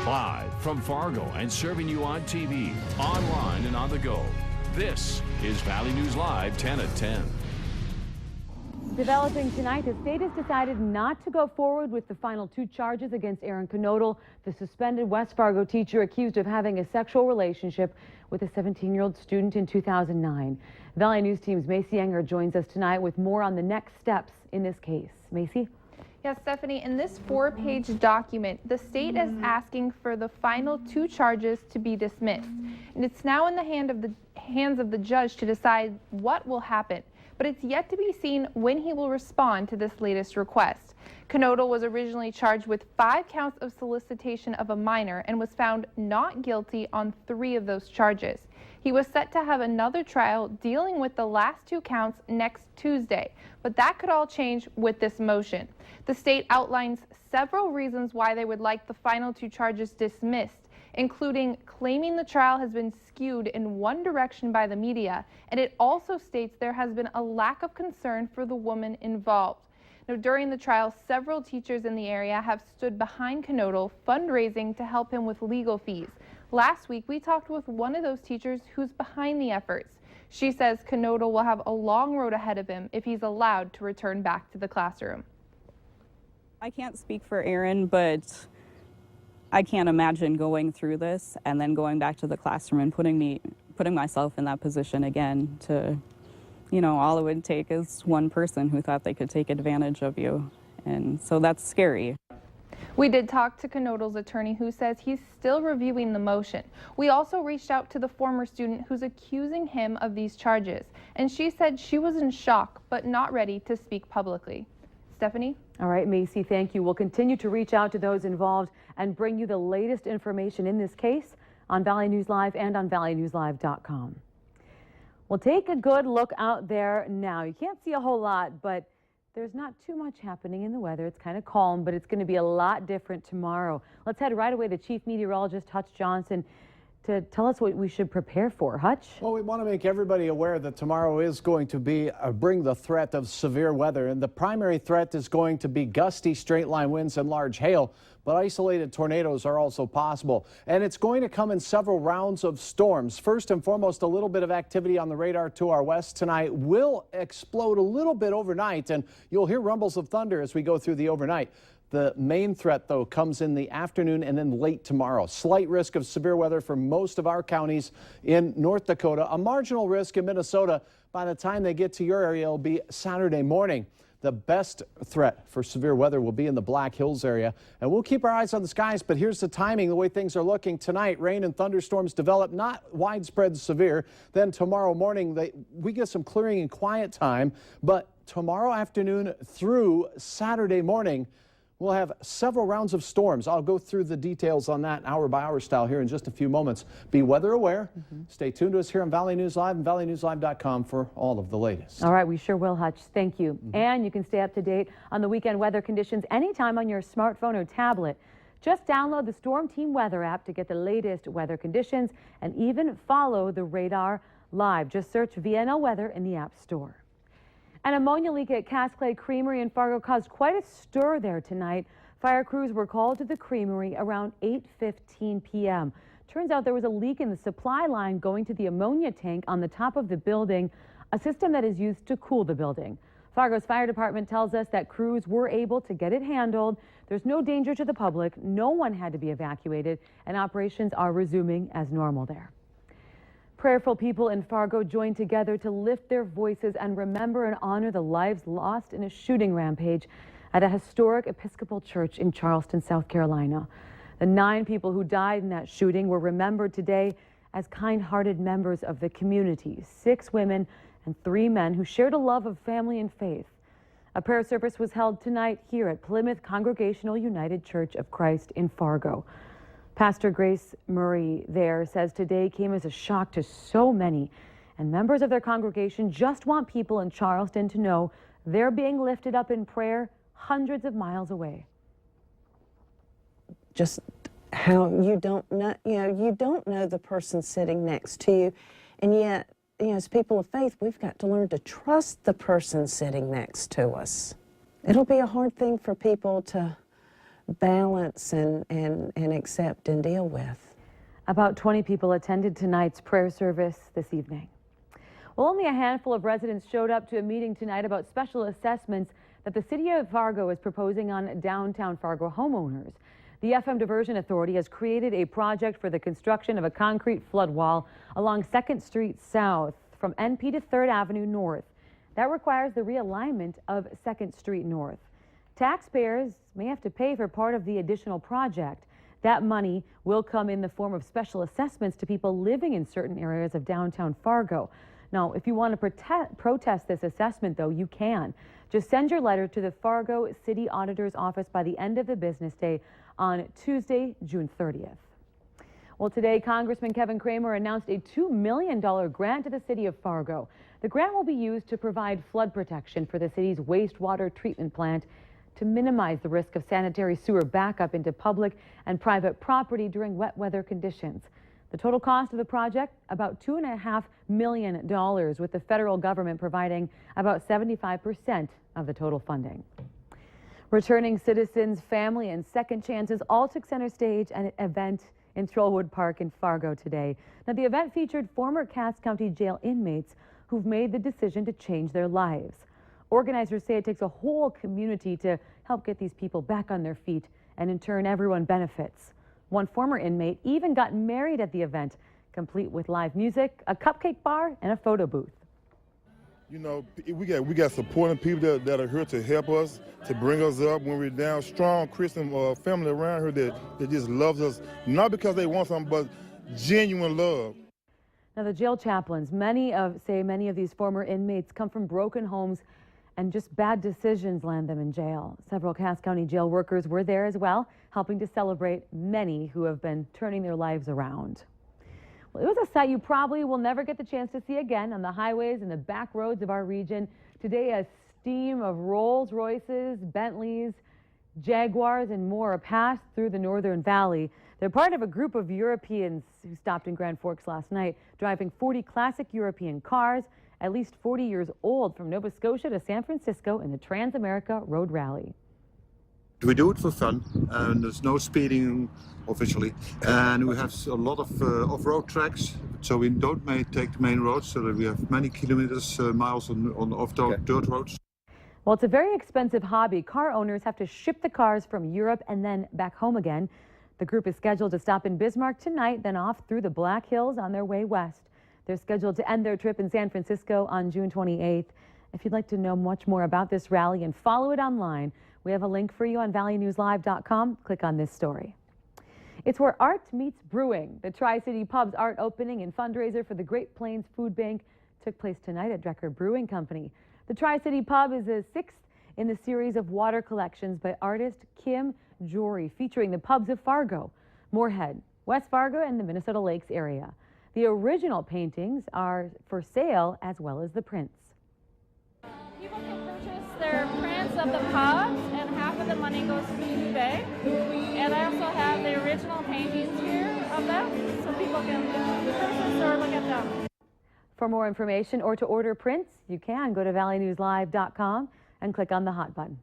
Live from Fargo and serving you on TV, online and on the go. This is Valley News Live 10 at 10. Developing tonight, the state has decided not to go forward with the final 2 charges against Aaron Knodel, the suspended West Fargo teacher accused of having a sexual relationship with a 17-year-old student in 2009. Valley News Team's Macy Enger joins us tonight with more on the next steps in this case. Macy? Yes, Stephanie, in this 4-page document, the state is asking for the final 2 charges to be dismissed. And it's now in the hands of the judge to decide what will happen. But it's yet to be seen when he will respond to this latest request. Knodel was originally charged with 5 counts of solicitation of a minor and was found not guilty on 3 of those charges. He was set to have another trial dealing with the last 2 counts next Tuesday, but that could all change with this motion. The state outlines several reasons why they would like the final 2 charges dismissed, including claiming the trial has been skewed in one direction by the media, and it also states there has been a lack of concern for the woman involved. Now, during the trial, several teachers in the area have stood behind Knodel, fundraising to help him with legal fees. Last week, we talked with one of those teachers who's behind the efforts. She says Knodel will have a long road ahead of him if he's allowed to return back to the classroom. I can't speak for Aaron, but I can't imagine going through this and then going back to the classroom and putting myself in that position again to, you know, all it would take is one person who thought they could take advantage of you. And so that's scary. We did talk to Knodel's attorney, who says he's still reviewing the motion. We also reached out to the former student who's accusing him of these charges, and she said she was in shock but not ready to speak publicly. Stephanie? All right, Macy, thank you. We'll continue to reach out to those involved and bring you the latest information in this case on Valley News Live and on valleynewslive.com. We'll take a good look out there now. You can't see a whole lot, but there's not too much happening in the weather. It's kind of calm, but it's going to be a lot different tomorrow. Let's head right away to Chief Meteorologist Hutch Johnson to tell us what we should prepare for. Hutch? Well, we want to make everybody aware that tomorrow is going to be bring the threat of severe weather, and the primary threat is going to be gusty straight line winds and large hail, but isolated tornadoes are also possible, and it's going to come in several rounds of storms. First and foremost, a little bit of activity on the radar to our west tonight will explode a little bit overnight, and you'll hear rumbles of thunder as we go through the overnight. The main threat, though, comes in the afternoon and then late tomorrow. Slight risk of severe weather for most of our counties in North Dakota. A marginal risk in Minnesota. By the time they get to your area, it'll be Saturday morning. The best threat for severe weather will be in the Black Hills area. And we'll keep our eyes on the skies, but here's the timing, the way things are looking. Tonight, rain and thunderstorms develop, not widespread severe. Then tomorrow morning, we get some clearing and quiet time. But tomorrow afternoon through Saturday morning, we'll have several rounds of storms. I'll go through the details on that hour by hour style here in just a few moments. Be weather aware. Stay tuned to us here on Valley News Live and valleynewslive.com for all of the latest. All right, we sure will, Hutch. Thank you. And you can stay up to date on the weekend weather conditions anytime on your smartphone or tablet. Just download the Storm Team Weather app to get the latest weather conditions and even follow the radar live. Just search VNL Weather in the App Store. An ammonia leak at Cascade Creamery in Fargo caused quite a stir there tonight. Fire crews were called to the creamery around 8:15 p.m. Turns out there was a leak in the supply line going to the ammonia tank on the top of the building, a system that is used to cool the building. Fargo's fire department tells us that crews were able to get it handled. There's no danger to the public. No one had to be evacuated, and operations are resuming as normal there. Prayerful people in Fargo joined together to lift their voices and remember and honor the lives lost in a shooting rampage at a historic Episcopal church in Charleston, South Carolina. The 9 people who died in that shooting were remembered today as kind-hearted members of the community, 6 women and 3 men who shared a love of family and faith. A prayer service was held tonight here at Plymouth Congregational United Church of Christ in Fargo. Pastor Grace Murray there says today came as a shock to so many, and members of their congregation just want people in Charleston to know they're being lifted up in prayer hundreds of miles away. Just how you don't know, you don't know the person sitting next to you, and yet, as people of faith, we've got to learn to trust the person sitting next to us. It'll be a hard thing for people to balance and accept and deal with. About 20 people attended tonight's prayer service this evening. Well, only a handful of residents showed up to a meeting tonight about special assessments that the city of Fargo is proposing on downtown Fargo homeowners. The FM Diversion Authority has created a project for the construction of a concrete flood wall along 2nd Street South from NP to 3rd Avenue North. That requires the realignment of 2nd Street North. Taxpayers may have to pay for part of the additional project. That money will come in the form of special assessments to people living in certain areas of downtown Fargo. Now, if you want to protest this assessment, though, you can. Just send your letter to the Fargo City Auditor's Office by the end of the business day on Tuesday, June 30th. Well, today, Congressman Kevin Creamery announced a $2 million grant to the city of Fargo. The grant will be used to provide flood protection for the city's wastewater treatment plant to minimize the risk of sanitary sewer backup into public and private property during wet weather conditions. The total cost of the project, about $2.5 million, with the federal government providing about 75% of the total funding. Returning citizens, family, and second chances all took center stage at an event in Trollwood Park in Fargo today. Now, the event featured former Cass County Jail inmates who've made the decision to change their lives. Organizers say it takes a whole community to help get these people back on their feet, and in turn, everyone benefits. One former inmate even got married at the event, complete with live music, a cupcake bar, and a photo booth. You know, we got supporting people that are here to help us, to bring us up when we're down. Strong Christian family around here that just loves us, not because they want something, but genuine love. Now, the jail chaplains, many of these former inmates come from broken homes, and just bad decisions land them in jail. Several Cass County jail workers were there as well, helping to celebrate many who have been turning their lives around. Well, it was a sight you probably will never get the chance to see again on the highways and the back roads of our region. Today, a steam of Rolls Royces, Bentleys, Jaguars, and more passed through the Northern Valley. They're part of a group of Europeans who stopped in Grand Forks last night, driving 40 classic European cars, at least 40 years old, from Nova Scotia to San Francisco in the Trans-America Road Rally. We do it for fun, and there's no speeding officially, and we have a lot of off-road tracks, so we don't take the main roads, so that we have many kilometers, miles on off-road dirt roads. Well, it's a very expensive hobby. Car owners have to ship the cars from Europe and then back home again. The group is scheduled to stop in Bismarck tonight, then off through the Black Hills on their way west. They're scheduled to end their trip in San Francisco on June 28th. If you'd like to know much more about this rally and follow it online, we have a link for you on valleynewslive.com. Click on this story. It's where art meets brewing. The TriCity Pubs art opening and fundraiser for the Great Plains Food Bank took place tonight at Drecker Brewing Company. The TriCity Pub is the 6th in the series of water collections by artist Kim Jory, featuring the pubs of Fargo, Moorhead, West Fargo, and the Minnesota Lakes area. The original paintings are for sale, as well as the prints. People can purchase their prints of the pubs, and half of the money goes to the food bank. And I also have the original paintings here of them, so people can purchase or look at them. For more information or to order prints, you can go to valleynewslive.com and click on the hot button.